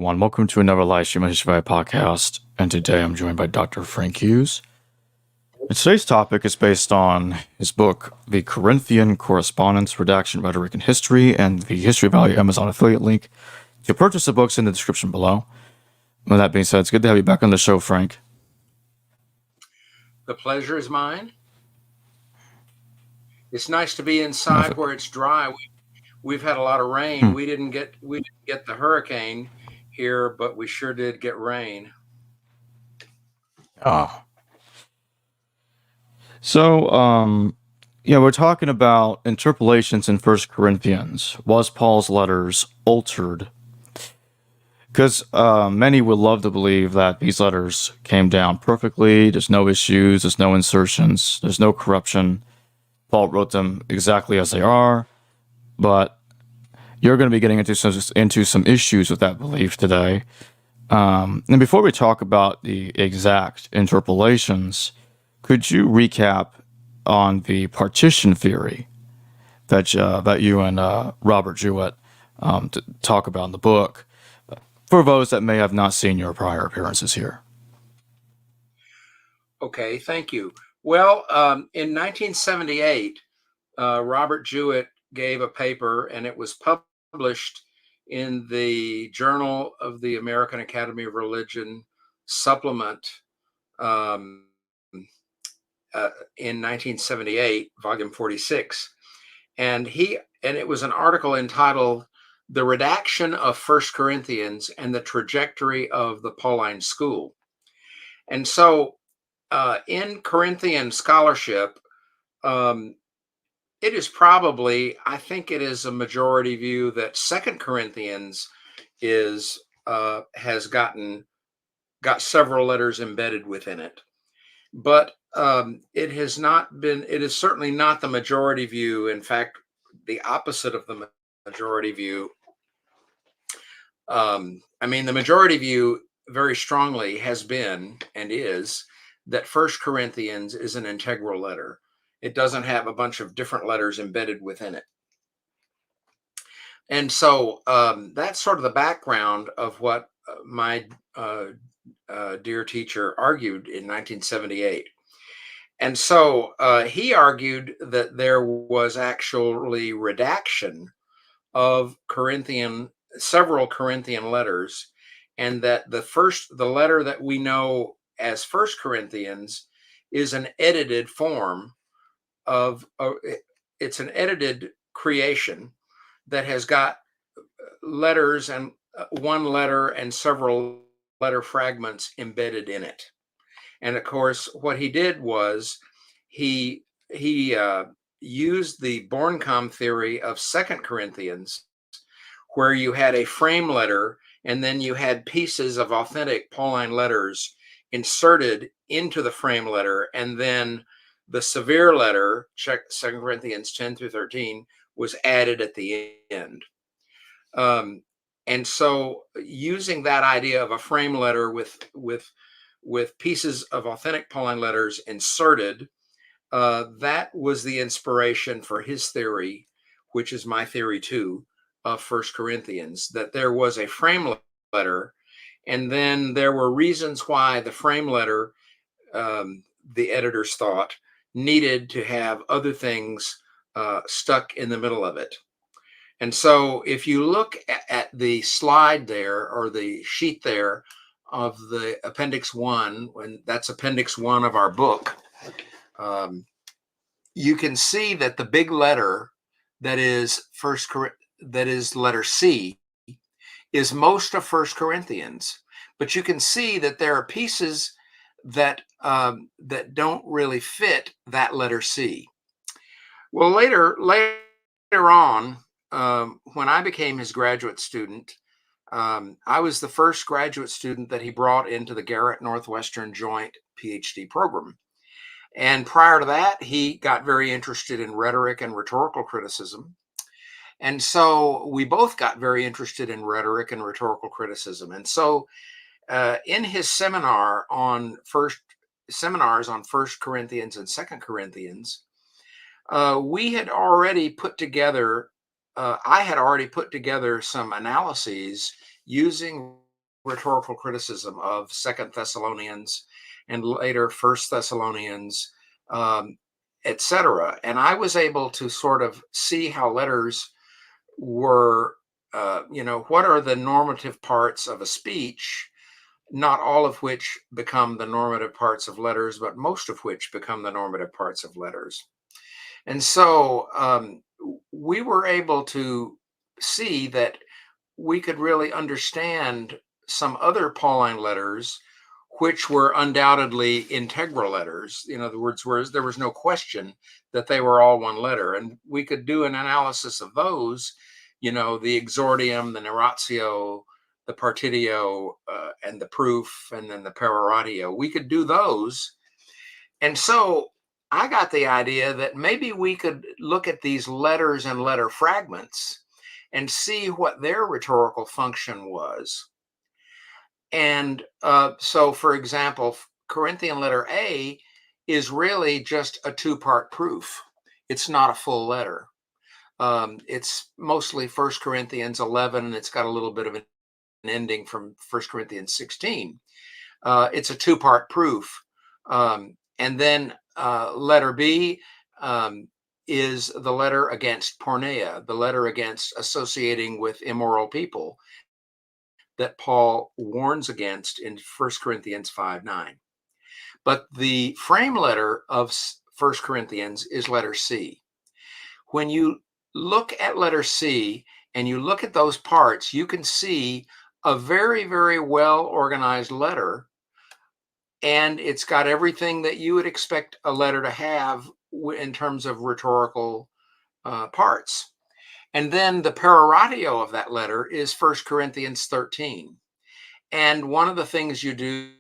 everyone. Welcome to another live stream on History podcast. And today I'm joined by Dr. Frank Hughes. And today's topic is based on his book, The Corinthian Correspondence, Redaction, Rhetoric, and History, and the History Value Amazon affiliate link. To purchase the book's in the description below. With that being said, it's good to have you back on the show, Frank. The pleasure is mine. It's nice to be inside where it's dry. We've had a lot of rain. We didn't get the hurricane here, but we sure did get rain. So, we're talking about interpolations in 1 Corinthians. Was Paul's letters altered? Because many would love to believe that these letters came down perfectly. There's no issues. There's no insertions. There's no corruption. Paul wrote them exactly as they are. But you're going to be getting into some issues with that belief today. And before we talk about the exact interpolations, could you recap on the partition theory that you and Robert Jewett talk about in the book, for those that may have not seen your prior appearances here? Okay, thank you. Well, in 1978, Robert Jewett gave a paper, and it was published in the Journal of the American Academy of Religion supplement in 1978, volume 46. And it was an article entitled "The Redaction of 1 Corinthians and the Trajectory of the Pauline School." And so in Corinthian scholarship, it is probably, I think it is a majority view that 2 Corinthians has got several letters embedded within it. But it is certainly not the majority view. In fact, the opposite of the majority view. The majority view very strongly has been and is that 1 Corinthians is an integral letter. It doesn't have a bunch of different letters embedded within it. And so that's sort of the background of what my dear teacher argued in 1978. And so he argued that there was actually redaction of several Corinthian letters, and that the letter that we know as 1 Corinthians is an edited form it's an edited creation that has got letters and one letter and several letter fragments embedded in it. And of course, what he did was he used the Bornkamm theory of 2 Corinthians, where you had a frame letter and then you had pieces of authentic Pauline letters inserted into the frame letter, and then the severe letter, 2 Corinthians 10 through 13, was added at the end. And so using that idea of a frame letter with pieces of authentic Pauline letters inserted, that was the inspiration for his theory, which is my theory too, of 1 Corinthians, that there was a frame letter, and then there were reasons why the frame letter, the editors thought, needed to have other things stuck in the middle of it. And so if you look at the slide there, or the sheet there of the Appendix 1, when that's Appendix 1 of our book, you can see that the big letter that is letter C is most of 1 Corinthians. But you can see that there are pieces that don't really fit that letter C. Well, later on, when I became his graduate student, I was the first graduate student that he brought into the Garrett Northwestern Joint PhD program. And prior to that, he got very interested in rhetoric and rhetorical criticism. And so we both got very interested in rhetoric and rhetorical criticism. And so in his seminars on 1 Corinthians and 2 Corinthians, we had already put together, I had already put together some analyses using rhetorical criticism of Second Thessalonians and later First Thessalonians, etc. And I was able to sort of see how letters were, what are the normative parts of a speech, not all of which become the normative parts of letters, but most of which become the normative parts of letters. And so we were able to see that we could really understand some other Pauline letters, which were undoubtedly integral letters. In other words, there was no question that they were all one letter. And we could do an analysis of those, the exordium, the narratio, the partitio, and the proof, and then the peroratio. We could do those. And so I got the idea that maybe we could look at these letters and letter fragments and see what their rhetorical function was. And so, for example, Corinthian letter A is really just a two-part proof. It's not a full letter. It's mostly 1 Corinthians 11, and it's got a little bit of an ending from 1 Corinthians 16. It's a two-part proof. And then letter B is the letter against porneia, the letter against associating with immoral people that Paul warns against in 1 Corinthians 5:9. But the frame letter of 1 Corinthians is letter C. When you look at letter C and you look at those parts, you can see a very, very well organized letter. And it's got everything that you would expect a letter to have in terms of rhetorical parts. And then the peroratio of that letter is 1 Corinthians 13. And one of the things you do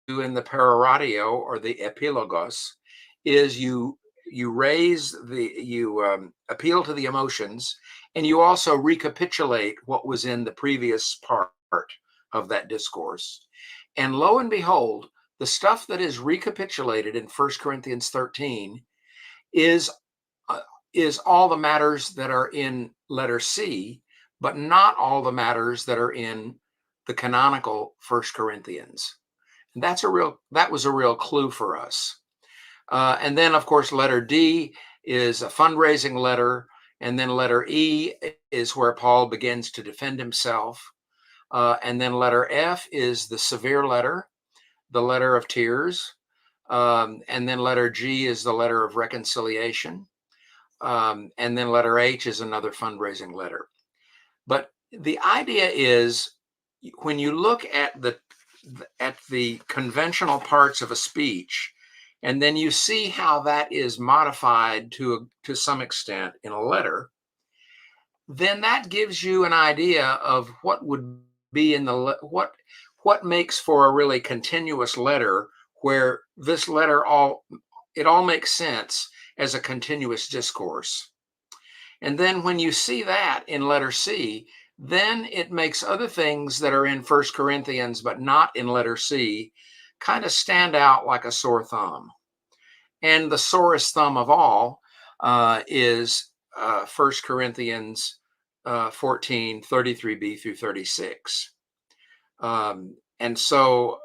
in the peroratio, or the epilogos, is you appeal to the emotions, and you also recapitulate what was in the previous part of that discourse. And lo and behold, the stuff that is recapitulated in 1 Corinthians 13 is all the matters that are in letter C, but not all the matters that are in the canonical 1 Corinthians. And that was a real clue for us. And then, of course, letter D is a fundraising letter. And then letter E is where Paul begins to defend himself. And then letter F is the severe letter, the letter of tears. And then letter G is the letter of reconciliation. And then letter H is another fundraising letter. But the idea is, when you look at the conventional parts of a speech, and then you see how that is modified to some extent in a letter, then that gives you an idea of what would be in what makes for a really continuous letter, where this letter all makes sense as a continuous discourse. And then when you see that in letter C, then it makes other things that are in 1 Corinthians but not in letter C kind of stand out like a sore thumb. And the sorest thumb of all is 1 Corinthians 14, 33b through 36. And so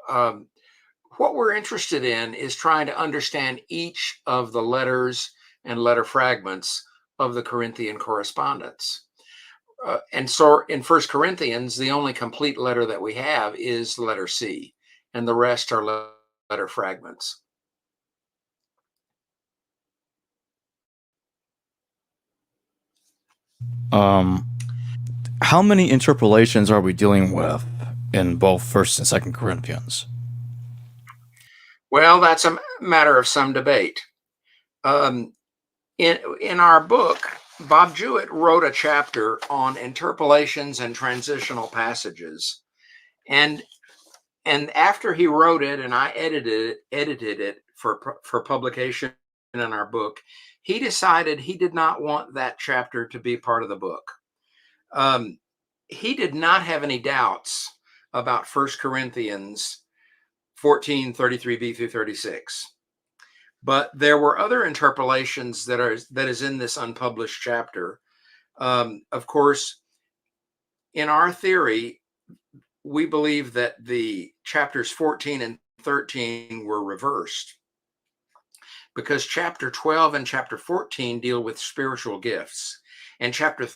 what we're interested in is trying to understand each of the letters and letter fragments of the Corinthian correspondence. And so in 1 Corinthians, the only complete letter that we have is letter C, and the rest are letter fragments. How many interpolations are we dealing with in both First and Second Corinthians? Well, that's a matter of some debate. In our book, Bob Jewett wrote a chapter on interpolations and transitional passages. And after he wrote it and I edited it for publication in our book, he decided he did not want that chapter to be part of the book. He did not have any doubts about 1 Corinthians 14, 33b through 36. But there were other interpolations that is in this unpublished chapter. Of course, in our theory, we believe that the chapters 14 and 13 were reversed, because chapter 12 and chapter 14 deal with spiritual gifts, and chapter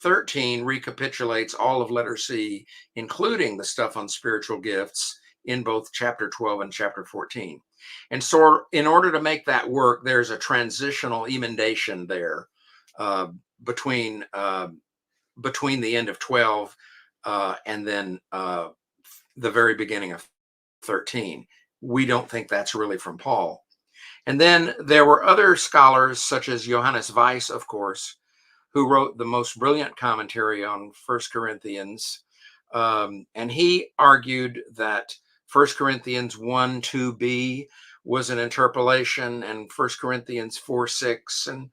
13 recapitulates all of letter C, including the stuff on spiritual gifts in both chapter 12 and chapter 14. And so in order to make that work, there's a transitional emendation there between the end of 12 and then the very beginning of 13. We don't think that's really from Paul. And then there were other scholars, such as Johannes Weiss, of course, who wrote the most brilliant commentary on 1 Corinthians. And he argued that 1 Corinthians 1:2b was an interpolation, and 1 Corinthians 4:6, and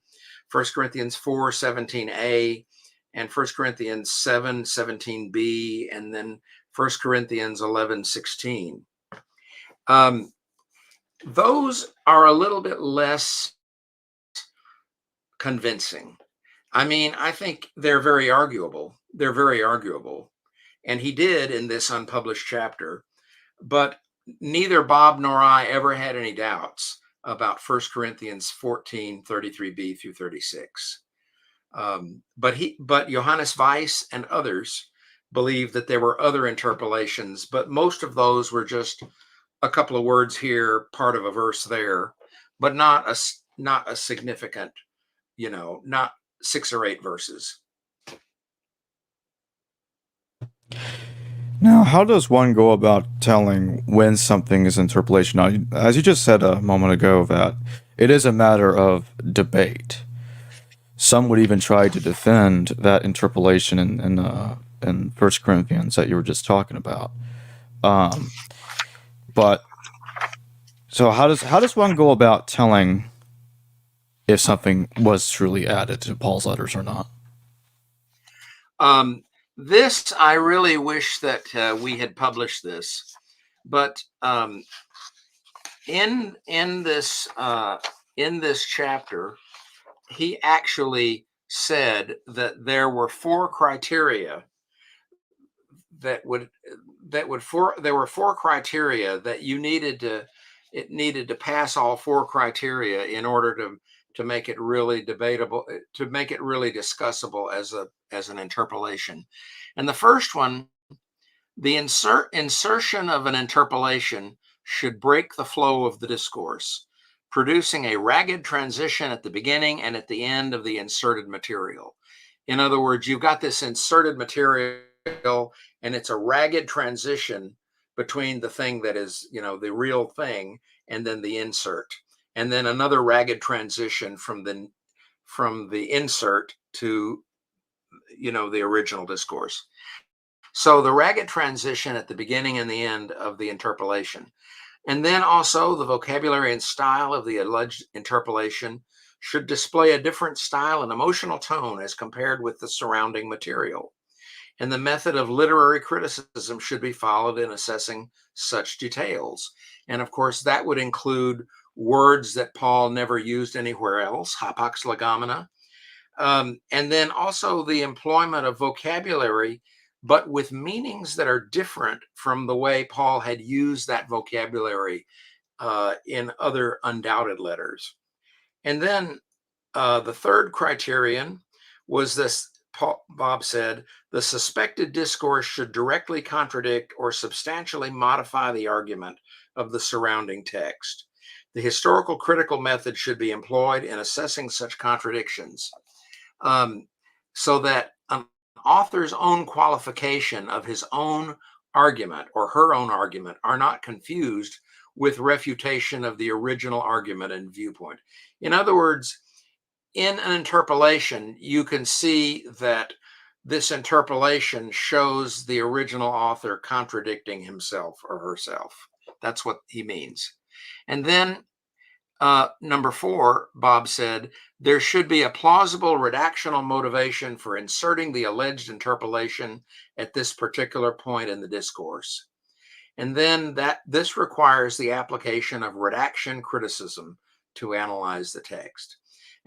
1 Corinthians 4:17a, and 1 Corinthians 7:17b, and then 1 Corinthians 11:16. Those are a little bit less convincing. I mean, I think they're very arguable. They're very arguable. And he did in this unpublished chapter. But neither Bob nor I ever had any doubts about 1 Corinthians 14:33b through 36. But Johannes Weiss and others believe that there were other interpolations, but most of those were just a couple of words here, part of a verse there, but not a significant, not 6 or 8 verses. Now, how does one go about telling when something is interpolation? Now, as you just said a moment ago, that it is a matter of debate. Some would even try to defend that interpolation in 1 Corinthians that you were just talking about. But so how does one go about telling if something was truly added to Paul's letters or not? This, I really wish that we had published this, but in this chapter, he actually said that there were 4 criteria there were 4 criteria that it needed to pass all 4 criteria in order to make it really debatable, to make it really discussable as an interpolation. And the first one, the insertion of an interpolation should break the flow of the discourse, producing a ragged transition at the beginning and at the end of the inserted material. In other words, you've got this inserted material, and it's a ragged transition between the thing that is, the real thing, and then the insert, and then another ragged transition from the insert to, the original discourse. So the ragged transition at the beginning and the end of the interpolation. And then also the vocabulary and style of the alleged interpolation should display a different style and emotional tone as compared with the surrounding material. And the method of literary criticism should be followed in assessing such details. And of course, that would include words that Paul never used anywhere else, hapax legomena. And then also the employment of vocabulary, but with meanings that are different from the way Paul had used that vocabulary in other undoubted letters. And then the third criterion was this. Bob said, the suspected discourse should directly contradict or substantially modify the argument of the surrounding text. The historical critical method should be employed in assessing such contradictions, so that an author's own qualification of his own argument or her own argument are not confused with refutation of the original argument and viewpoint. In other words, in an interpolation, you can see that this interpolation shows the original author contradicting himself or herself. That's what he means. And then number 4, Bob said, there should be a plausible redactional motivation for inserting the alleged interpolation at this particular point in the discourse. And then this requires the application of redaction criticism to analyze the text.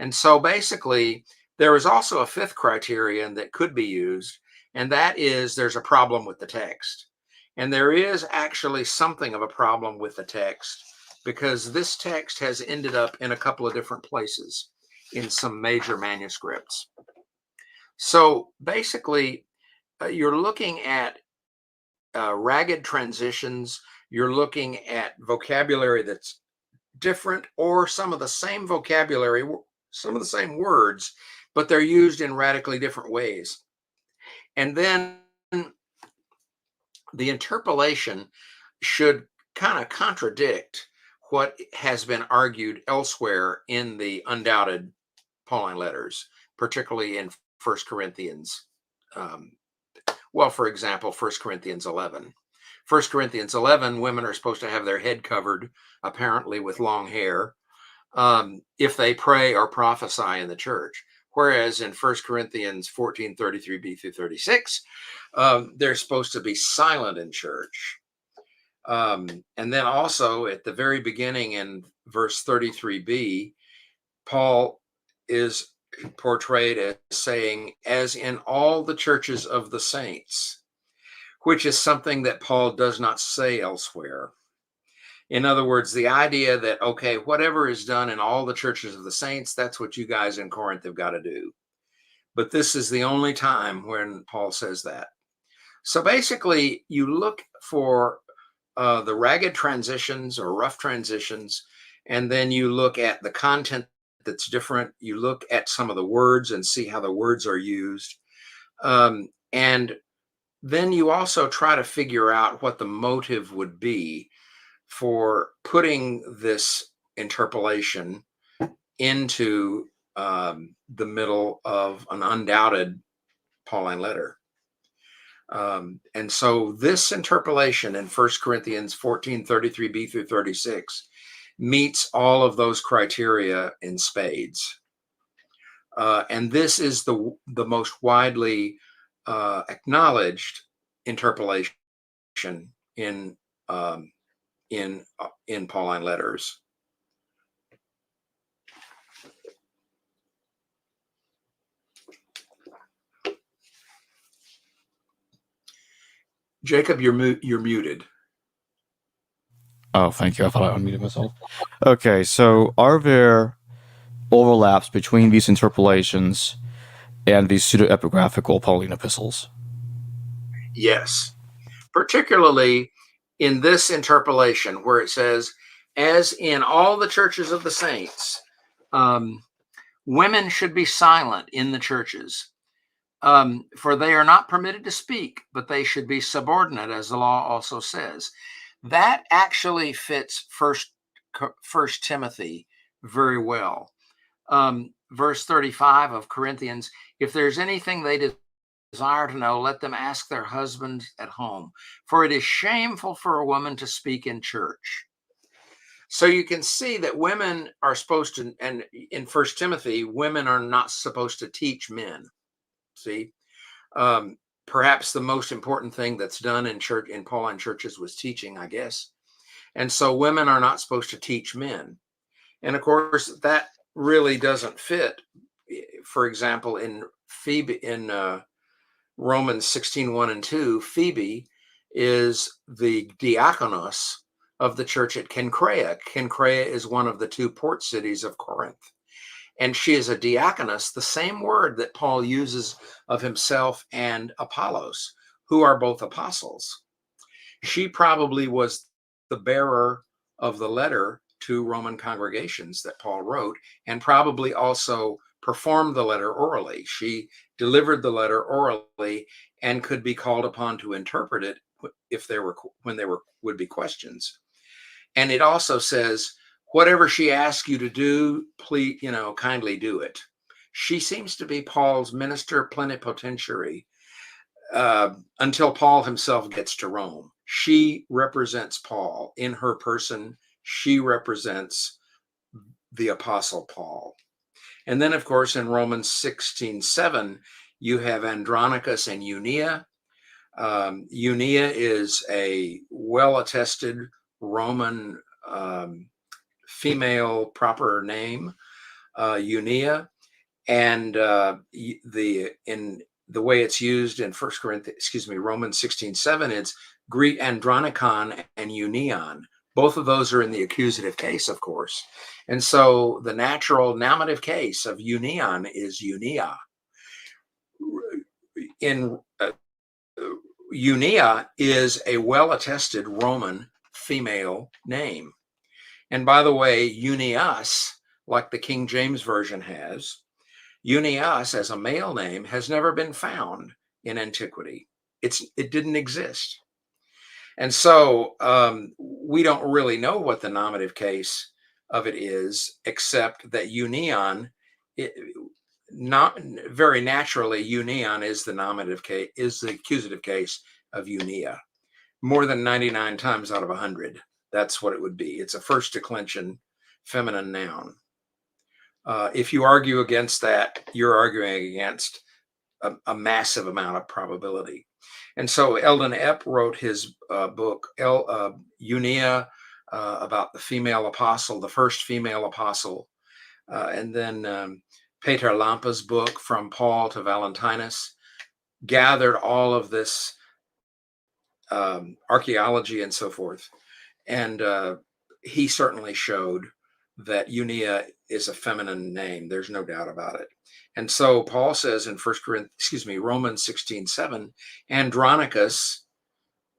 And so basically, there is also a 5th criterion that could be used, and that is there's a problem with the text. And there is actually something of a problem with the text, because this text has ended up in a couple of different places in some major manuscripts. So basically, you're looking at ragged transitions. You're looking at vocabulary that's different, or some of the same vocabulary, some of the same words, but they're used in radically different ways. And then the interpolation should kind of contradict what has been argued elsewhere in the undoubted Pauline letters, particularly in 1 Corinthians. Well, for example, 1 Corinthians 11. 1 Corinthians 11, women are supposed to have their head covered, apparently with long hair, if they pray or prophesy in the church. Whereas in 1 Corinthians 14, 33b through 36, they're supposed to be silent in church. And then also at the very beginning in verse 33b, Paul is portrayed as saying, as in all the churches of the saints, which is something that Paul does not say elsewhere. In other words, the idea that, okay, whatever is done in all the churches of the saints, that's what you guys in Corinth have got to do. But this is the only time when Paul says that. So basically, you look for the ragged transitions or rough transitions, and then you look at the content that's different. You look at some of the words and see how the words are used. And then you also try to figure out what the motive would be for putting this interpolation into the middle of an undoubted Pauline letter. And so this interpolation in 1 Corinthians 14, 33b through 36 meets all of those criteria in spades. And this is the most widely acknowledged interpolation in Pauline letters. Jacob, you're muted. Oh, thank you. I thought I unmuted myself. Okay, so are there overlaps between these interpolations and these pseudo-epigraphical Pauline epistles? Yes, particularly in this interpolation where it says, as in all the churches of the saints, women should be silent in the churches, for they are not permitted to speak, but they should be subordinate, as the law also says. That actually fits First Timothy very well. Verse 35 of Corinthians, if there's anything they desire to know, let them ask their husbands at home, for it is shameful for a woman to speak in church. So you can see that women are supposed to, and in First Timothy, women are not supposed to teach men. See, perhaps the most important thing that's done in Pauline churches was teaching, I guess. And so women are not supposed to teach men. And of course, that really doesn't fit. For example, in Romans 16, 1 and 2, Phoebe is the diakonos of the church at Cenchrea. Cenchrea is one of the two port cities of Corinth. And she is a diakonus, the same word that Paul uses of himself and Apollos, who are both apostles. She probably was the bearer of the letter to Roman congregations that Paul wrote, and probably also performed the letter orally. She delivered the letter orally and could be called upon to interpret it when there would be questions. And it also says, whatever she asks you to do, please, kindly do it. She seems to be Paul's minister plenipotentiary until Paul himself gets to Rome. She represents Paul in her person. She represents the Apostle Paul. And then, of course, in Romans 16, 7, you have Andronicus and Eunia. Eunia is a well-attested Roman female proper name, Eunia, and in the way it's used in Romans 16, 7, it's Greet andronikon and union. Both of those are in the accusative case, of course. And so the natural nominative case of union is unia. In Unia is a well-attested Roman female name. And by the way, unias, like the King James Version has, unias as a male name has never been found in antiquity. It didn't exist. And so we don't really know what the nominative case of it is, except that union, not very naturally, union is the nominative case, is the accusative case of unia. More than 99 times out of 100, that's what it would be. It's a first declension feminine noun. If you argue against that, you're arguing against a massive amount of probability. And so Eldon Epp wrote his book, Unia, about the female apostle, the first female apostle. And then Peter Lampa's book, From Paul to Valentinus, gathered all of this archaeology and so forth. And he certainly showed that Unia is a feminine name. There's no doubt about it. And so Paul says in Romans 16:7, Andronicus,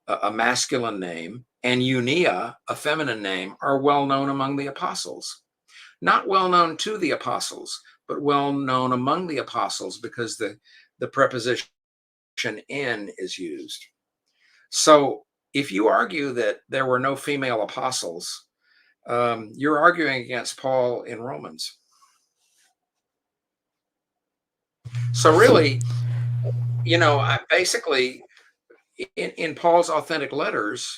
a masculine name, and Unia, a feminine name, are well known among the apostles. Not well known to the apostles, but well known among the apostles because the preposition in is used. So if you argue that there were no female apostles, you're arguing against Paul in Romans. So really, basically in Paul's authentic letters,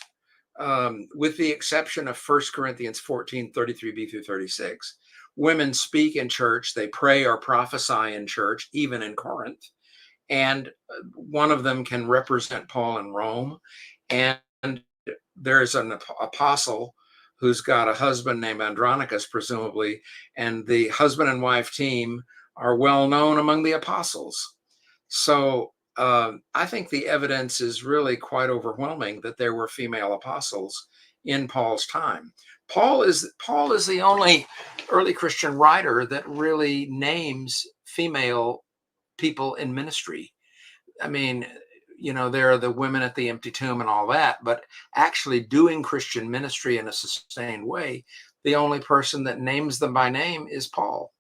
with the exception of 1 Corinthians 14:33b through 36, women speak in church, they pray or prophesy in church, even in Corinth, and one of them can represent Paul in Rome. And there's an apostle who's got a husband named Andronicus, presumably, and the husband and wife team are well known among the apostles. So I think the evidence is really quite overwhelming that there were female apostles in Paul's time. Paul is the only early Christian writer that really names female people in ministry. I mean, there are the women at the empty tomb and all that, but actually doing Christian ministry in a sustained way, the only person that names them by name is Paul.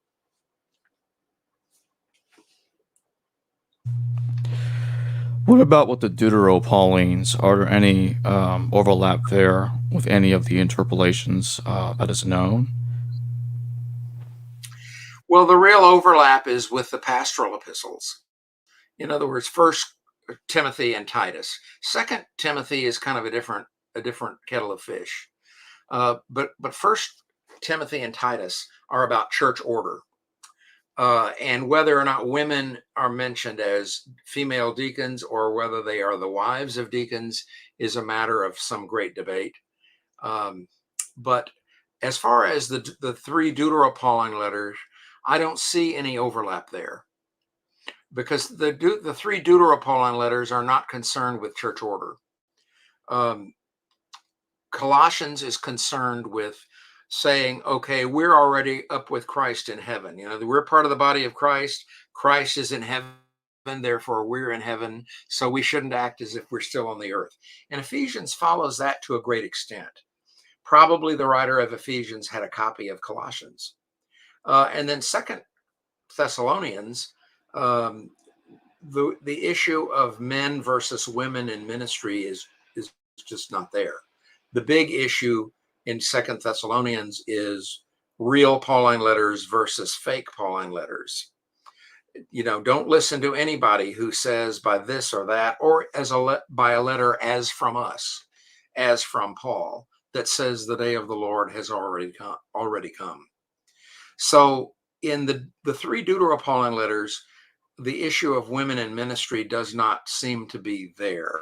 What about with the Deuteropaulines? Are there any overlap there with any of the interpolations that is known? Well, the real overlap is with the pastoral epistles. In other words, First Timothy and Titus. Second Timothy is kind of a different kettle of fish. But First Timothy and Titus are about church order. And whether or not women are mentioned as female deacons or whether they are the wives of deacons is a matter of some great debate. But as far as the three Deuteropauline letters, I don't see any overlap there, because the three Deuteropauline letters are not concerned with church order. Colossians is concerned with saying, okay, we're already up with Christ in heaven. We're part of the body of Christ. Christ is in heaven, therefore we're in heaven. So we shouldn't act as if we're still on the earth. And Ephesians follows that to a great extent. Probably the writer of Ephesians had a copy of Colossians. And then Second Thessalonians, the issue of men versus women in ministry is just not there. The big issue in Second Thessalonians is real Pauline letters versus fake Pauline letters. Don't listen to anybody who says by this or that, or by a letter as from us, as from Paul, that says the day of the Lord has already come. So in the three Deuteropauline letters, the issue of women in ministry does not seem to be there.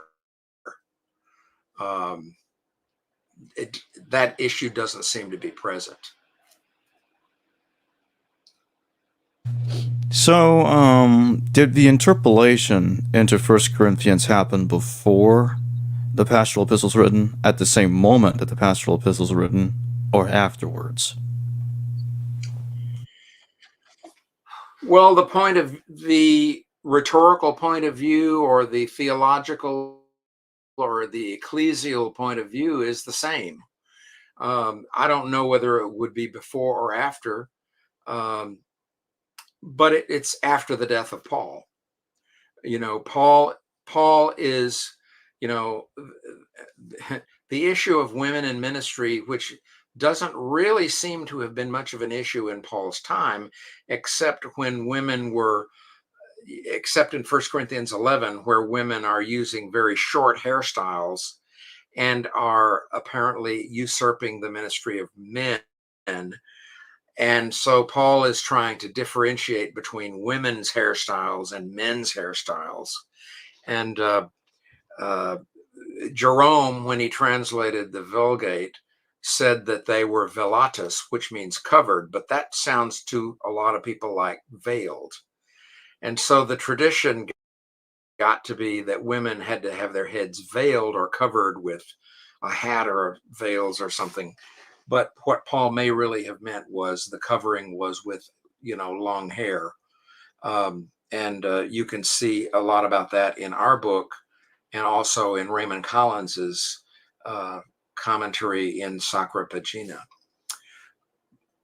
That issue doesn't seem to be present. So, did the interpolation into 1 Corinthians happen before the pastoral epistles written, at the same moment that the pastoral epistles written, or afterwards? Well, the rhetorical point of view, or the theological or the ecclesial point of view, is the same. I don't know whether it would be before or after, um, but it's after the death of Paul. Paul is, you know, the issue of women in ministry, which doesn't really seem to have been much of an issue in Paul's time, except when women were, except in 1 Corinthians 11, where women are using very short hairstyles and are apparently usurping the ministry of men. And so Paul is trying to differentiate between women's hairstyles and men's hairstyles. And Jerome, when he translated the Vulgate, said that they were velatus, which means covered, but that sounds to a lot of people like veiled. And so the tradition got to be that women had to have their heads veiled or covered with a hat or veils or something. But what Paul may really have meant was the covering was with, long hair. And you can see a lot about that in our book, and also in Raymond Collins's commentary in Sacra Pagina.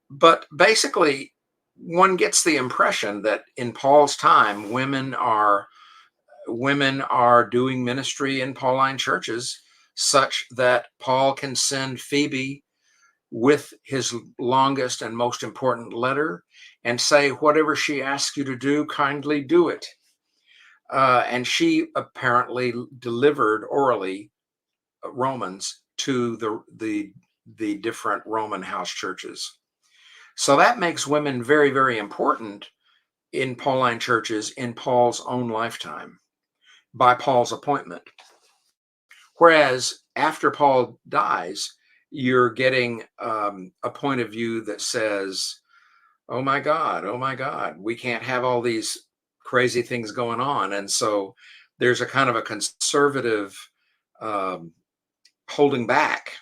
But basically, one gets the impression that in Paul's time, women are doing ministry in Pauline churches, such that Paul can send Phoebe with his longest and most important letter and say, whatever she asks you to do, kindly do it. And she apparently delivered orally Romans to the different Roman house churches. So that makes women very, very important in Pauline churches in Paul's own lifetime, by Paul's appointment. Whereas after Paul dies, you're getting a point of view that says, oh my God, we can't have all these crazy things going on. And so there's a kind of a conservative holding back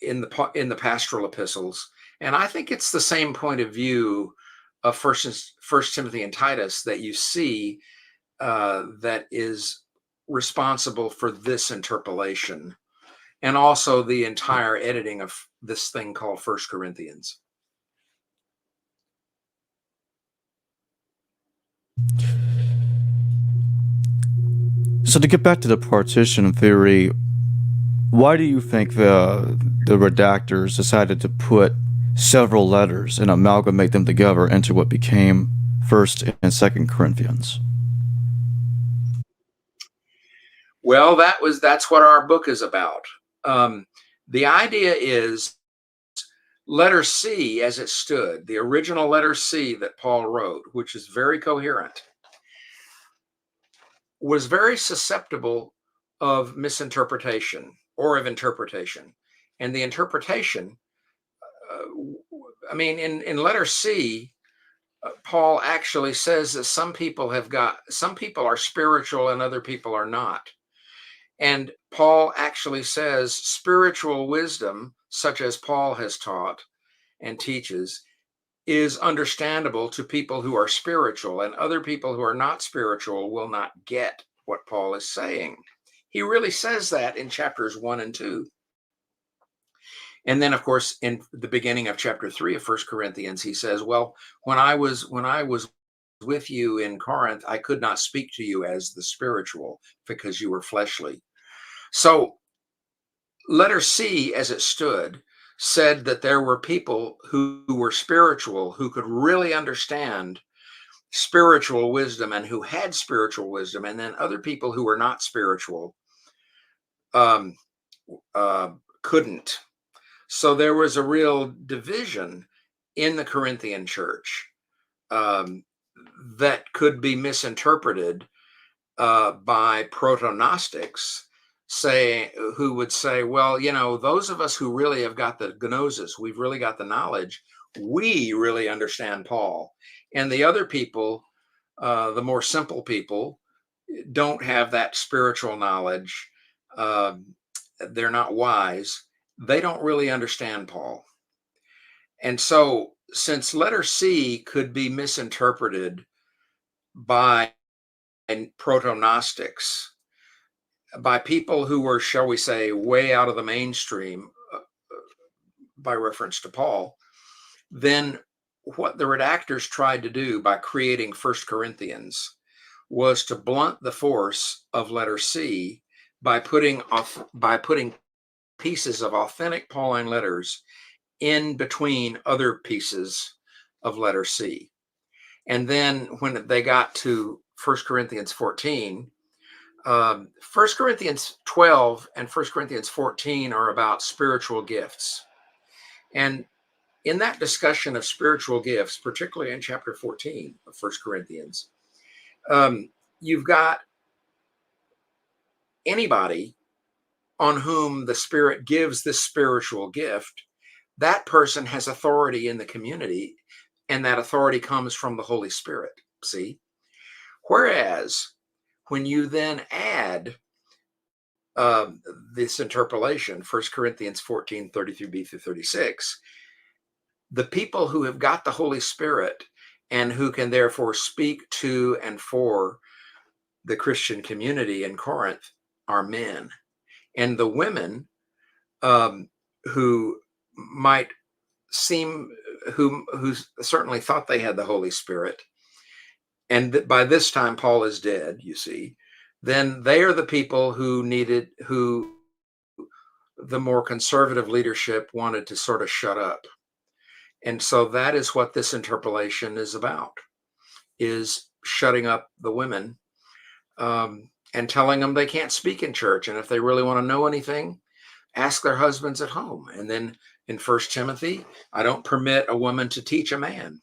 in the pastoral epistles. And I think it's the same point of view of First Timothy and Titus that you see that is responsible for this interpolation, and also the entire editing of this thing called First Corinthians. So to get back to the partition theory, why do you think the redactors decided to put several letters and amalgamate them together into what became First and Second Corinthians? Well, that's what our book is about. The idea is letter C, as it stood, the original letter C that Paul wrote, which is very coherent, was very susceptible of misinterpretation or of interpretation. And the interpretation, in letter C, Paul actually says that some people are spiritual and other people are not. And Paul actually says spiritual wisdom, such as Paul has taught and teaches, is understandable to people who are spiritual, and other people who are not spiritual will not get what Paul is saying. He really says that in chapters 1 and 2. And then, of course, in the beginning of chapter 3 of 1 Corinthians, he says, well, when I was with you in Corinth, I could not speak to you as the spiritual because you were fleshly. So letter C, as it stood, said that there were people who were spiritual, who could really understand spiritual wisdom and who had spiritual wisdom, and then other people who were not spiritual couldn't. So there was a real division in the Corinthian church that could be misinterpreted by proto-Gnostics, who would say, well, those of us who really have got the gnosis, we've really got the knowledge, we really understand Paul. And the other people, the more simple people, don't have that spiritual knowledge, they're not wise, they don't really understand Paul. And so, since letter C could be misinterpreted by proto-Gnostics, by people who were, shall we say, way out of the mainstream by reference to Paul, then what the redactors tried to do by creating First Corinthians was to blunt the force of letter C by putting pieces of authentic Pauline letters in between other pieces of letter C. And then when they got to 1 Corinthians 14, 1 Corinthians 12 and 1 Corinthians 14 are about spiritual gifts. And in that discussion of spiritual gifts, particularly in chapter 14 of 1 Corinthians, you've got anybody on whom the Spirit gives this spiritual gift, that person has authority in the community, and that authority comes from the Holy Spirit, see? Whereas when you then add this interpolation, 1 Corinthians 14, 33b through 36, the people who have got the Holy Spirit and who can therefore speak to and for the Christian community in Corinth are men. And the women who might seem, who certainly thought they had the Holy Spirit, and by this time Paul is dead, you see, then they are the people who the more conservative leadership wanted to sort of shut up. And so that is what this interpolation is about, is shutting up the women and telling them they can't speak in church. And if they really want to know anything, ask their husbands at home. And then in 1 Timothy, I don't permit a woman to teach a man.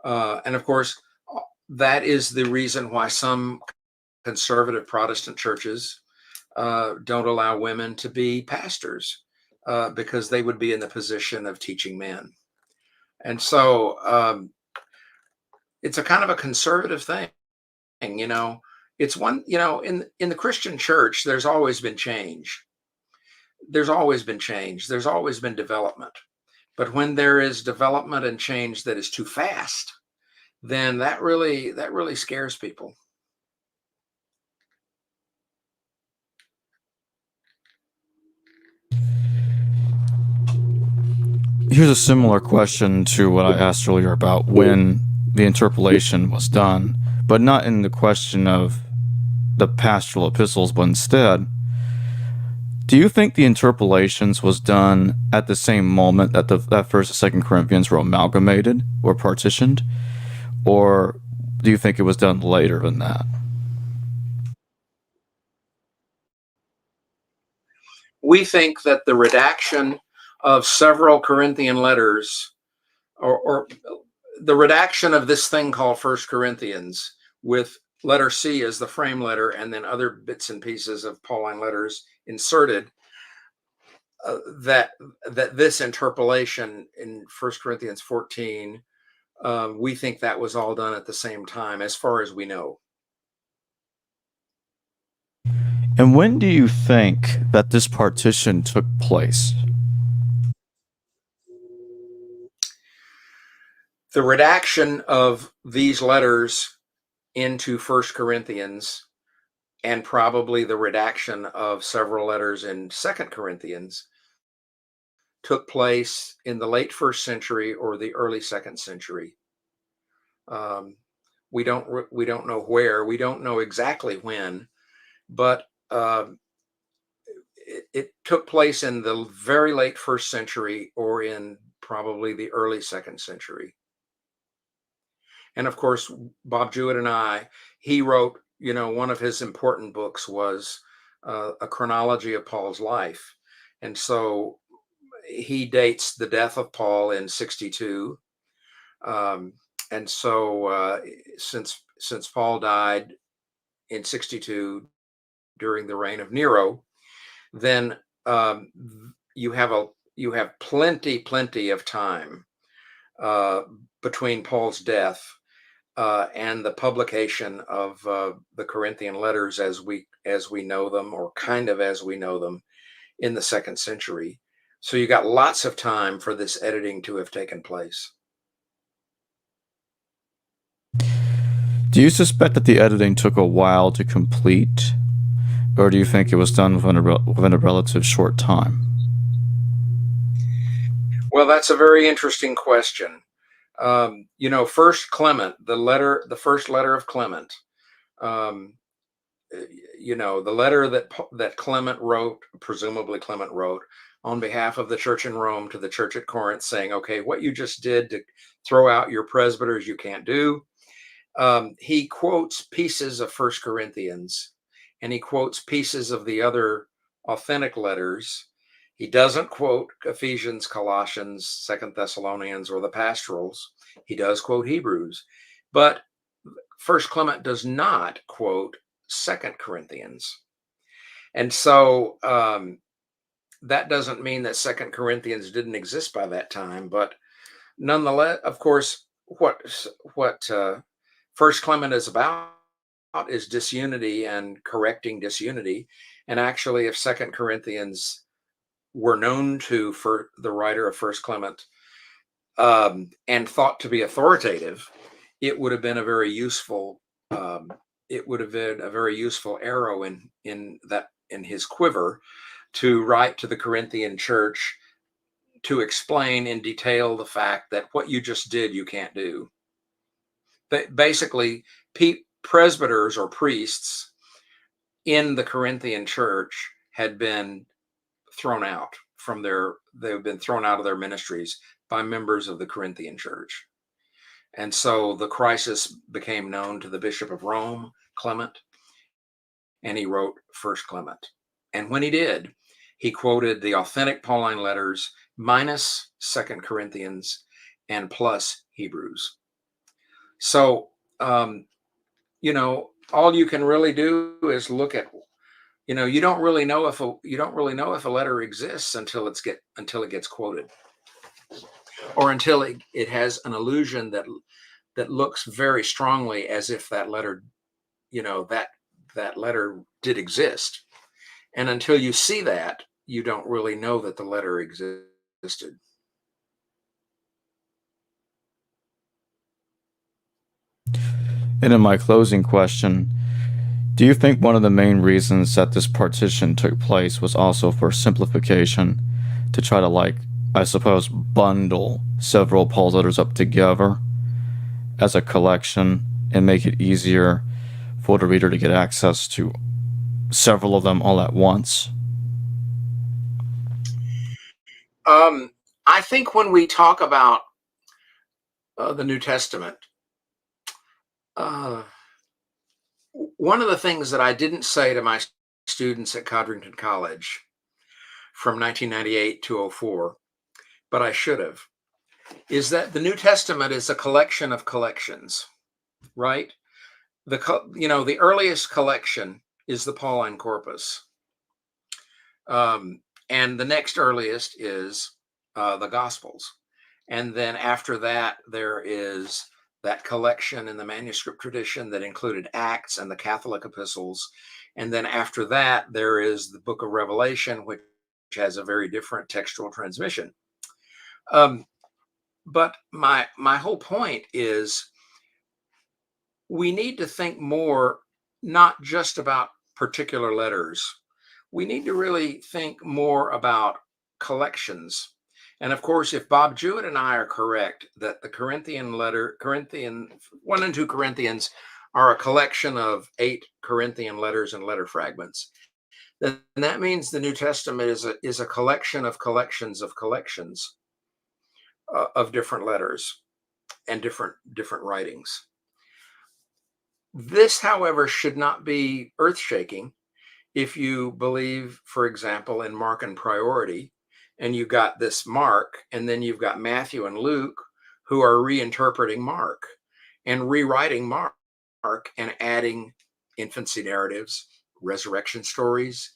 And of course, that is the reason why some conservative Protestant churches don't allow women to be pastors, because they would be in the position of teaching men. And so it's a kind of a conservative thing, you know. It's one, you know, in the Christian church, there's always been change. There's always been change. There's always been development. But when there is development and change that is too fast, then that really scares people. Here's a similar question to what I asked earlier about when the interpolation was done, but not in the question of the pastoral epistles, but instead, do you think the interpolations was done at the same moment that that First and Second Corinthians were amalgamated or partitioned, or do you think it was done later than that? We think that the redaction of several Corinthian letters, or the redaction of this thing called First Corinthians, with letter C as the frame letter, and then other bits and pieces of Pauline letters inserted, that this interpolation in 1 Corinthians 14, we think that was all done at the same time, as far as we know. And when do you think that this partition took place? The redaction of these letters into 1 Corinthians, and probably the redaction of several letters in 2 Corinthians, took place in the late 1st century or the early 2nd century. We don't know where, we don't know exactly when, but it took place in the very late 1st century or in probably the early 2nd century. And of course, Bob Jewett and he wrote, you know, one of his important books was a chronology of Paul's life. And so he dates the death of Paul in 62. And so since Paul died in 62 during the reign of Nero, then you have plenty of time between Paul's death and the publication of the Corinthian letters as we know them, or kind of as we know them, in the 2nd century. So you got lots of time for this editing to have taken place. Do you suspect that the editing took a while to complete, or do you think it was done within a relative short time? Well, that's a very interesting question. First Clement, the first letter of Clement, um, the letter that Clement wrote, presumably Clement wrote on behalf of the church in Rome to the church at Corinth, saying, okay, what you just did to throw out your presbyters, you can't do. He quotes pieces of First Corinthians, and he quotes pieces of the other authentic letters. He doesn't quote Ephesians, Colossians, Second Thessalonians, or the pastorals. He does quote Hebrews, but First Clement does not quote Second Corinthians. And so that doesn't mean that Second Corinthians didn't exist by that time, but nonetheless, of course, what First Clement is about is disunity and correcting disunity. And actually, if Second Corinthians were known to for the writer of First Clement, and thought to be authoritative, it would have been a very useful arrow in his quiver to write to the Corinthian church to explain in detail the fact that what you just did you can't do. But basically, presbyters or priests in the Corinthian church had been they've been thrown out of their ministries by members of the Corinthian church. And so the crisis became known to the Bishop of Rome, Clement, and he wrote First Clement. And when he did, he quoted the authentic Pauline letters minus Second Corinthians and plus Hebrews. So, all you can really do is look at, you don't really know if a letter exists until it gets quoted, or until it has an allusion that looks very strongly as if that letter, that letter did exist. And until you see that, you don't really know that the letter existed. And in my closing question, do you think one of the main reasons that this partition took place was also for simplification, to try to, like, I suppose, bundle several Paul's letters up together as a collection and make it easier for the reader to get access to several of them all at once? I think when we talk about the New Testament, one of the things that I didn't say to my students at Codrington College from 1998 to 2004, but I should have, is that the New Testament is a collection of collections, right? The earliest collection is the Pauline corpus, and the next earliest is the Gospels, and then after that there is that collection in the manuscript tradition that included Acts and the Catholic epistles, and then after that there is the Book of Revelation, which has a very different textual transmission. But my whole point is, we need to think more, not just about particular letters. We need to really think more about collections. And of course, if Bob Jewett and I are correct that the Corinthian 1 and 2 Corinthians are a collection of 8 Corinthian letters and letter fragments, then that means the New Testament is a collection of collections of collections of different letters and different writings. This, however, should not be earth-shaking if you believe, for example, in Markan priority, and you got this Mark, and then you've got Matthew and Luke who are reinterpreting Mark and rewriting Mark and adding infancy narratives, resurrection stories.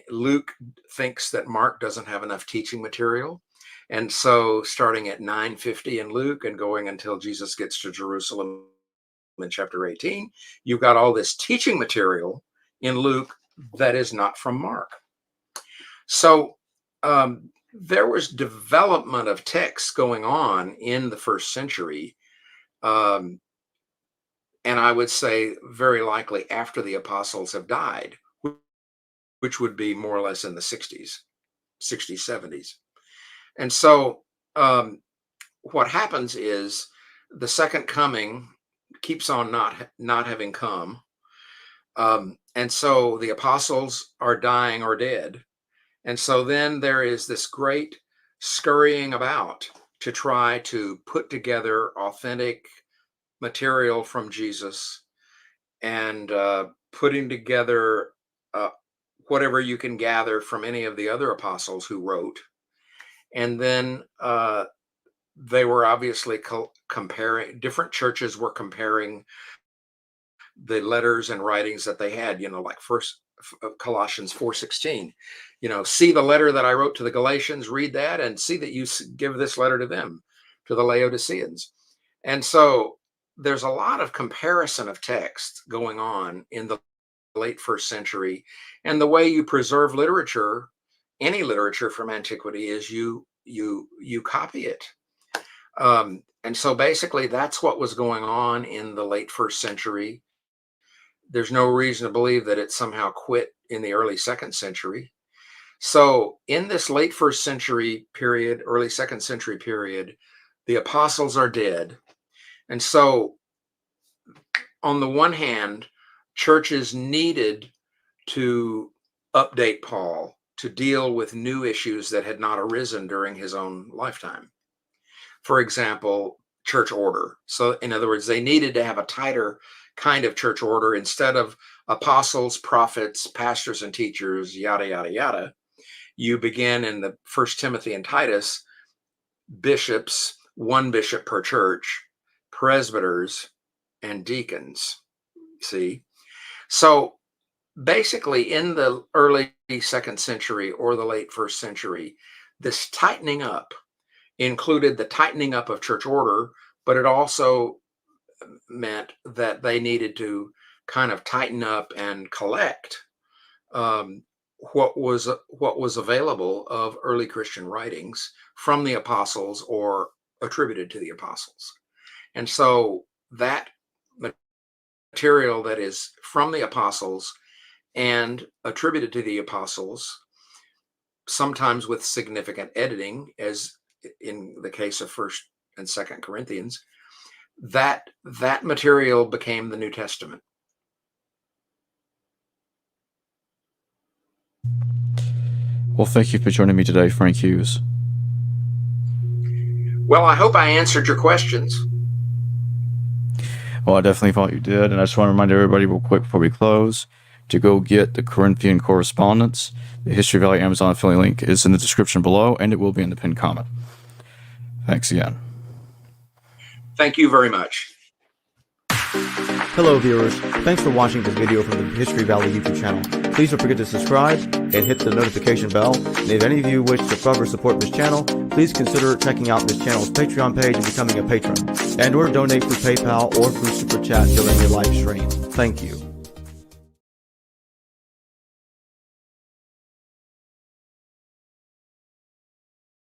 Luke thinks that Mark doesn't have enough teaching material. And so starting at 950 in Luke and going until Jesus gets to Jerusalem in chapter 18. You've got all this teaching material in Luke that is not from Mark. So there was development of texts going on in the first century. And I would say very likely after the apostles have died, which would be more or less in the 60s, 70s. And so what happens is the second coming keeps on not having come. And so the apostles are dying or dead. And so then there is this great scurrying about to try to put together authentic material from Jesus and putting together whatever you can gather from any of the other apostles who wrote. And then they were obviously comparing, different churches were comparing the letters and writings that they had, like first Colossians 4:16, see the letter that I wrote to the Galatians, read that and see that you give this letter to them, to the Laodiceans. And so there's a lot of comparison of text going on in the late first century. And the way you preserve literature, any literature from antiquity, is you copy it. And so basically that's what was going on in the late first century. There's no reason to believe that it somehow quit in the early second century. So in this late first century period, early second century period, the apostles are dead. And so on the one hand, churches needed to update Paul to deal with new issues that had not arisen during his own lifetime. For example, church order. So in other words, they needed to have a tighter kind of church order. Instead of apostles, prophets, pastors, and teachers, yada, yada, yada, you begin in the First Timothy and Titus, bishops, one bishop per church, presbyters, and deacons. See? So basically in the early second century or the late first century, this tightening up included the tightening up of church order, but it also meant that they needed to kind of tighten up and collect what was available of early Christian writings from the apostles or attributed to the apostles. And so that material that is from the apostles and attributed to the apostles, sometimes with significant editing, as in the case of First and Second Corinthians, that material became the New Testament. Well, thank you for joining me today, Frank Hughes. Well, I hope I answered your questions. Well, I definitely thought you did, and I just want to remind everybody real quick before we close to go get the Corinthian Correspondence. The History Valley Amazon affiliate link is in the description below, and it will be in the pinned comment. Thanks again. Thank you very much. Hello viewers, thanks for watching this video from the History Valley YouTube channel. Please don't forget to subscribe and hit the notification bell. And if any of you wish to further support this channel, please consider checking out this channel's Patreon page and becoming a patron. And or donate through PayPal or through Super Chat during your live stream. Thank you.